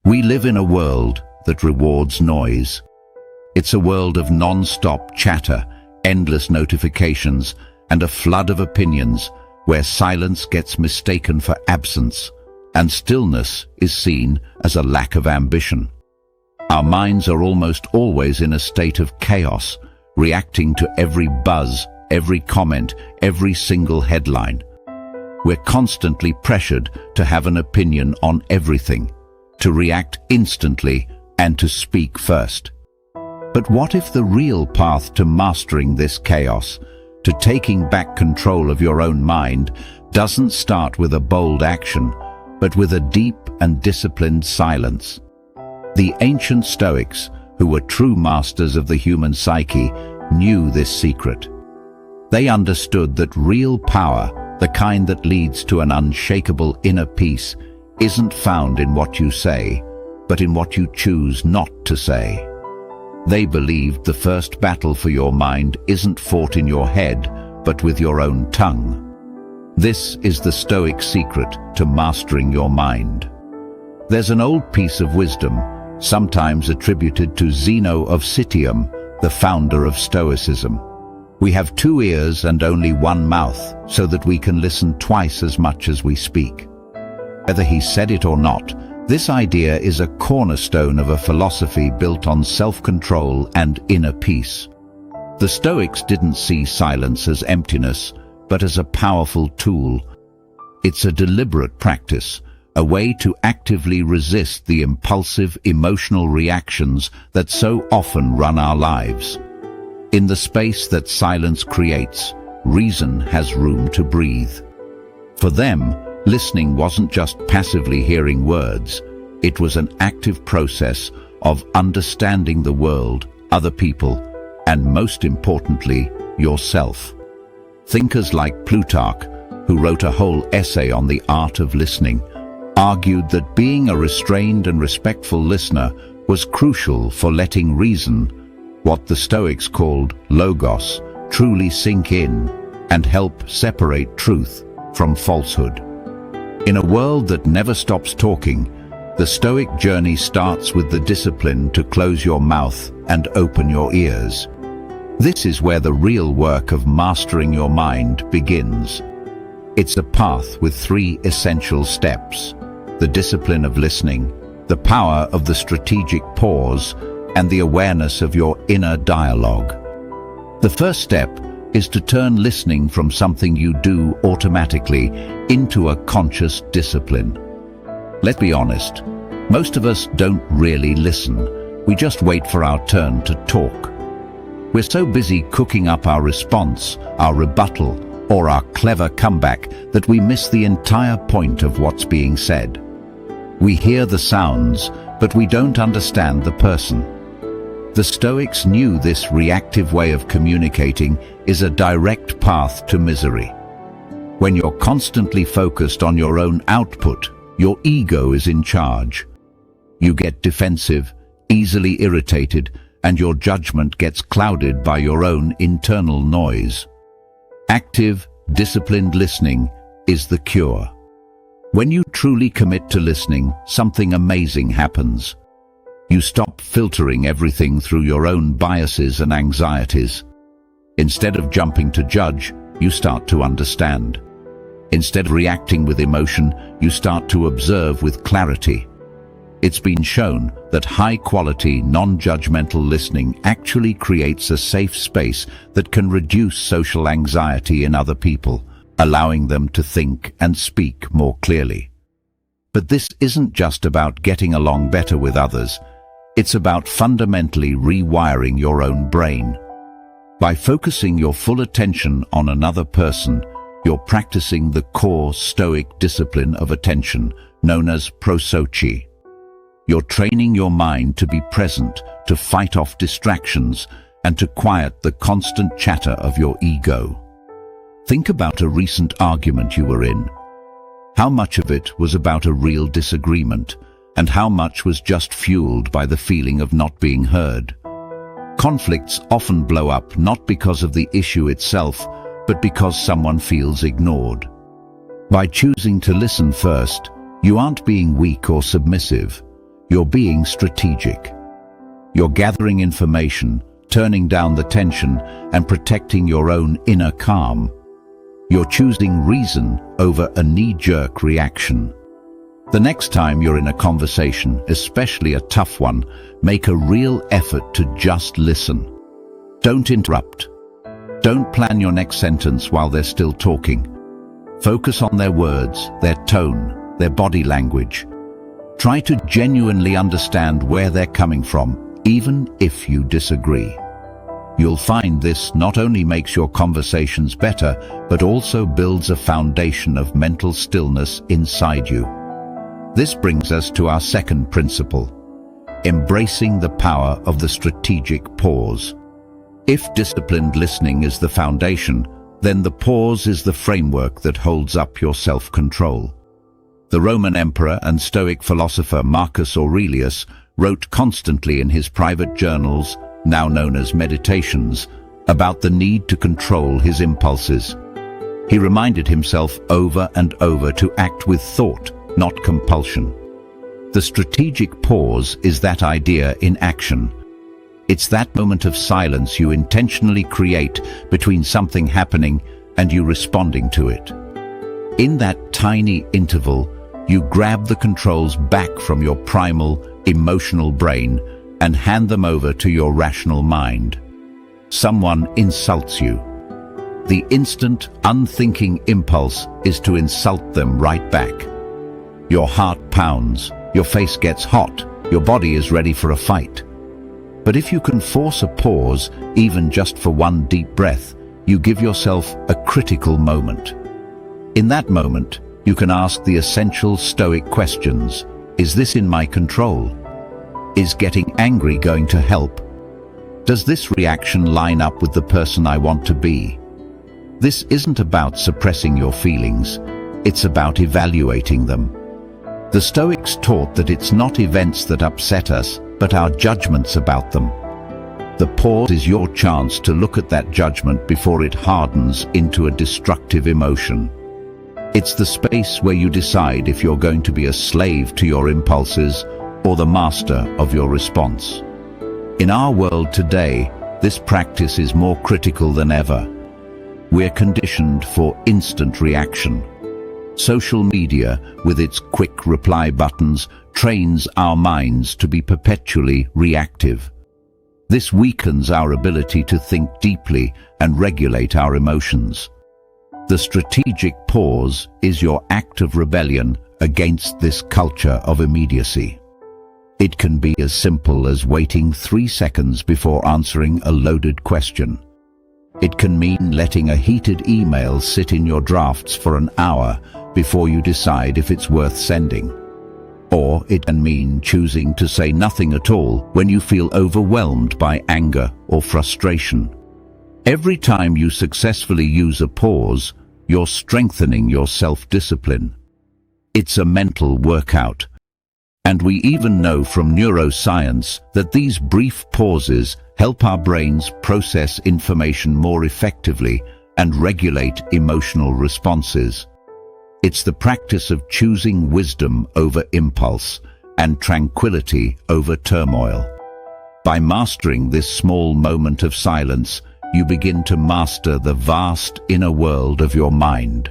We live in a world that rewards noise. It's a world of non-stop chatter, endless notifications, and a flood of opinions where silence gets mistaken for absence, and stillness is seen as a lack of ambition. Our minds are almost always in a state of chaos, reacting to every buzz, every comment, every single headline. We're constantly pressured to have an opinion on everything, to react instantly, and to speak first. But what if the real path to mastering this chaos, to taking back control of your own mind, doesn't start with a bold action, but with a deep and disciplined silence? The ancient Stoics, who were true masters of the human psyche, knew this secret. They understood that real power, the kind that leads to an unshakable inner peace, isn't found in what you say, but in what you choose not to say. They believed the first battle for your mind isn't fought in your head, but with your own tongue. This is the Stoic secret to mastering your mind. There's an old piece of wisdom, sometimes attributed to Zeno of Citium, the founder of Stoicism. We have 2 ears and only 1 mouth, so that we can listen twice as much as we speak. Whether he said it or not, this idea is a cornerstone of a philosophy built on self-control and inner peace. The Stoics didn't see silence as emptiness, but as a powerful tool. It's a deliberate practice, a way to actively resist the impulsive emotional reactions that so often run our lives. In the space that silence creates, reason has room to breathe. For them, listening wasn't just passively hearing words, it was an active process of understanding the world, other people, and most importantly, yourself. Thinkers like Plutarch, who wrote a whole essay on the art of listening, argued that being a restrained and respectful listener was crucial for letting reason, what the Stoics called logos, truly sink in and help separate truth from falsehood. In a world that never stops talking, the Stoic journey starts with the discipline to close your mouth and open your ears. This is where the real work of mastering your mind begins. It's a path with 3 essential steps: the discipline of listening, the power of the strategic pause, and the awareness of your inner dialogue. The first step is to turn listening from something you do automatically into a conscious discipline. Let's be honest, most of us don't really listen. We just wait for our turn to talk. We're so busy cooking up our response, our rebuttal, or our clever comeback that we miss the entire point of what's being said. We hear the sounds, but we don't understand the person. The Stoics knew this reactive way of communicating is a direct path to misery. When you're constantly focused on your own output, your ego is in charge. You get defensive, easily irritated, and your judgment gets clouded by your own internal noise. Active, disciplined listening is the cure. When you truly commit to listening, something amazing happens. You stop filtering everything through your own biases and anxieties. Instead of jumping to judge, you start to understand. Instead of reacting with emotion, you start to observe with clarity. It's been shown that high-quality, non-judgmental listening actually creates a safe space that can reduce social anxiety in other people, allowing them to think and speak more clearly. But this isn't just about getting along better with others. It's about fundamentally rewiring your own brain. By focusing your full attention on another person, you're practicing the core Stoic discipline of attention, known as prosochi. You're training your mind to be present, to fight off distractions, and to quiet the constant chatter of your ego. Think about a recent argument you were in. How much of it was about a real disagreement, and how much was just fueled by the feeling of not being heard? Conflicts often blow up not because of the issue itself, but because someone feels ignored. By choosing to listen first, you aren't being weak or submissive. You're being strategic. You're gathering information, turning down the tension, and protecting your own inner calm. You're choosing reason over a knee-jerk reaction. The next time you're in a conversation, especially a tough one, make a real effort to just listen. Don't interrupt. Don't plan your next sentence while they're still talking. Focus on their words, their tone, their body language. Try to genuinely understand where they're coming from, even if you disagree. You'll find this not only makes your conversations better, but also builds a foundation of mental stillness inside you. This brings us to our second principle, embracing the power of the strategic pause. If disciplined listening is the foundation, then the pause is the framework that holds up your self-control. The Roman emperor and Stoic philosopher Marcus Aurelius wrote constantly in his private journals, now known as meditations, about the need to control his impulses. He reminded himself over and over to act with thought, not compulsion. The strategic pause is that idea in action. It's that moment of silence you intentionally create between something happening and you responding to it. In that tiny interval, you grab the controls back from your primal, emotional brain and hand them over to your rational mind. Someone insults you. The instant, unthinking impulse is to insult them right back. Your heart pounds, your face gets hot, your body is ready for a fight. But if you can force a pause, even just for one deep breath, you give yourself a critical moment. In that moment, you can ask the essential Stoic questions. Is this in my control? Is getting angry going to help? Does this reaction line up with the person I want to be? This isn't about suppressing your feelings, it's about evaluating them. The Stoics taught that it's not events that upset us, but our judgments about them. The pause is your chance to look at that judgment before it hardens into a destructive emotion. It's the space where you decide if you're going to be a slave to your impulses or the master of your response. In our world today, this practice is more critical than ever. We're conditioned for instant reaction. Social media, with its quick reply buttons, trains our minds to be perpetually reactive. This weakens our ability to think deeply and regulate our emotions. The strategic pause is your act of rebellion against this culture of immediacy. It can be as simple as waiting 3 seconds before answering a loaded question. It can mean letting a heated email sit in your drafts for an hour before you decide if it's worth sending. Or it can mean choosing to say nothing at all when you feel overwhelmed by anger or frustration. Every time you successfully use a pause, you're strengthening your self-discipline. It's a mental workout. And we even know from neuroscience that these brief pauses help our brains process information more effectively and regulate emotional responses. It's the practice of choosing wisdom over impulse and tranquility over turmoil. By mastering this small moment of silence, you begin to master the vast inner world of your mind.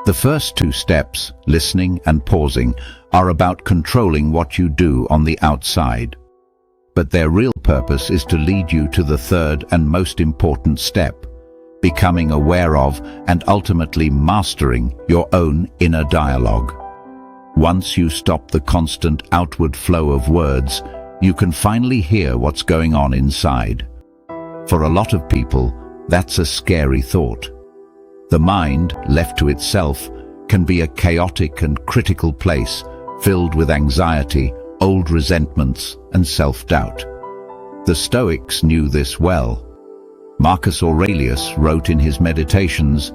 The first 2 steps, listening and pausing, are about controlling what you do on the outside. But their real purpose is to lead you to the third and most important step, becoming aware of and ultimately mastering your own inner dialogue. Once you stop the constant outward flow of words, you can finally hear what's going on inside. For a lot of people, that's a scary thought. The mind, left to itself, can be a chaotic and critical place, filled with anxiety, old resentments, and self-doubt. The Stoics knew this well. Marcus Aurelius wrote in his Meditations,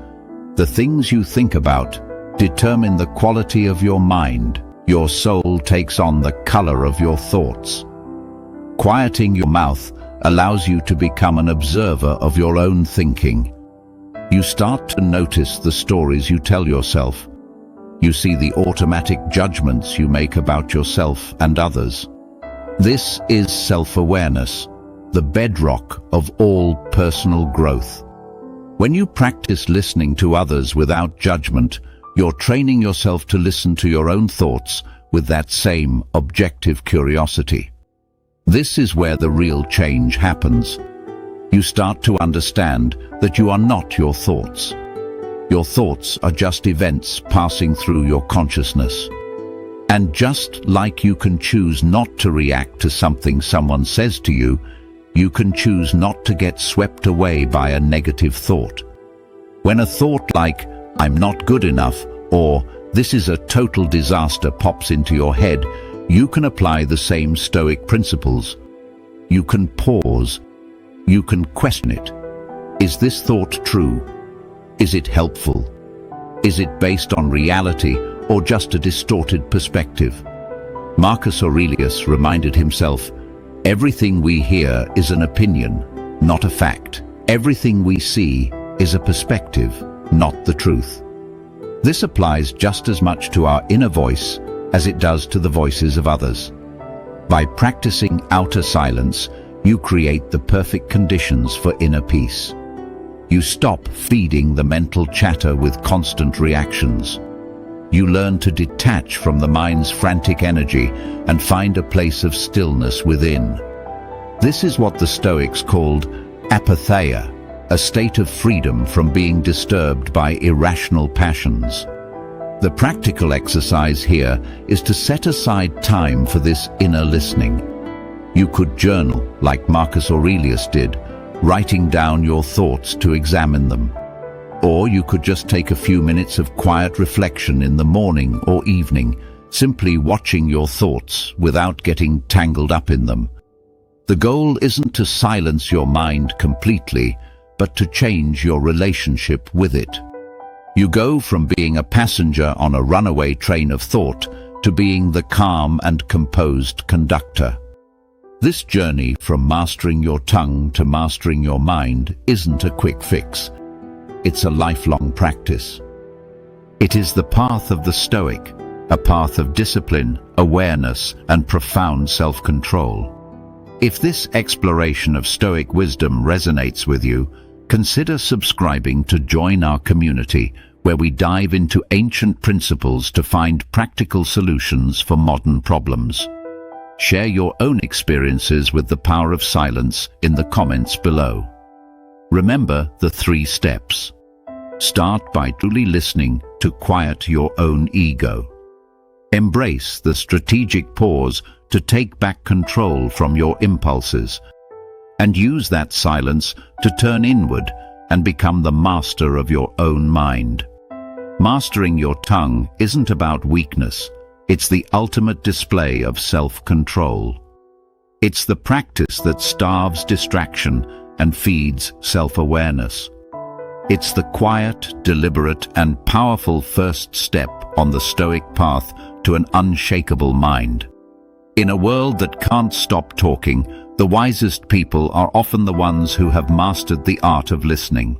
"The things you think about determine the quality of your mind. Your soul takes on the color of your thoughts." Quieting your mouth allows you to become an observer of your own thinking. You start to notice the stories you tell yourself. You see the automatic judgments you make about yourself and others. This is self-awareness, the bedrock of all personal growth. When you practice listening to others without judgment, you're training yourself to listen to your own thoughts with that same objective curiosity. This is where the real change happens. You start to understand that you are not your thoughts. Your thoughts are just events passing through your consciousness. And just like you can choose not to react to something someone says to you, you can choose not to get swept away by a negative thought. When a thought like, "I'm not good enough," or "this is a total disaster" pops into your head, you can apply the same Stoic principles. You can pause. You can question it. Is this thought true? Is it helpful? Is it based on reality or just a distorted perspective? Marcus Aurelius reminded himself, "Everything we hear is an opinion, not a fact. Everything we see is a perspective, not the truth." This applies just as much to our inner voice as it does to the voices of others. By practicing outer silence, you create the perfect conditions for inner peace. You stop feeding the mental chatter with constant reactions. You learn to detach from the mind's frantic energy and find a place of stillness within. This is what the Stoics called apatheia, a state of freedom from being disturbed by irrational passions. The practical exercise here is to set aside time for this inner listening. You could journal, like Marcus Aurelius did, writing down your thoughts to examine them. Or you could just take a few minutes of quiet reflection in the morning or evening, simply watching your thoughts without getting tangled up in them. The goal isn't to silence your mind completely, but to change your relationship with it. You go from being a passenger on a runaway train of thought to being the calm and composed conductor. This journey from mastering your tongue to mastering your mind isn't a quick fix. It's a lifelong practice. It is the path of the Stoic, a path of discipline, awareness, and profound self-control. If this exploration of Stoic wisdom resonates with you, consider subscribing to join our community, where we dive into ancient principles to find practical solutions for modern problems. Share your own experiences with the power of silence in the comments below. Remember the 3 steps. Start by truly listening to quiet your own ego. Embrace the strategic pause to take back control from your impulses. And use that silence to turn inward and become the master of your own mind. Mastering your tongue isn't about weakness. It's the ultimate display of self-control. It's the practice that starves distraction and feeds self-awareness. It's the quiet, deliberate, and powerful first step on the Stoic path to an unshakable mind. In a world that can't stop talking, the wisest people are often the ones who have mastered the art of listening.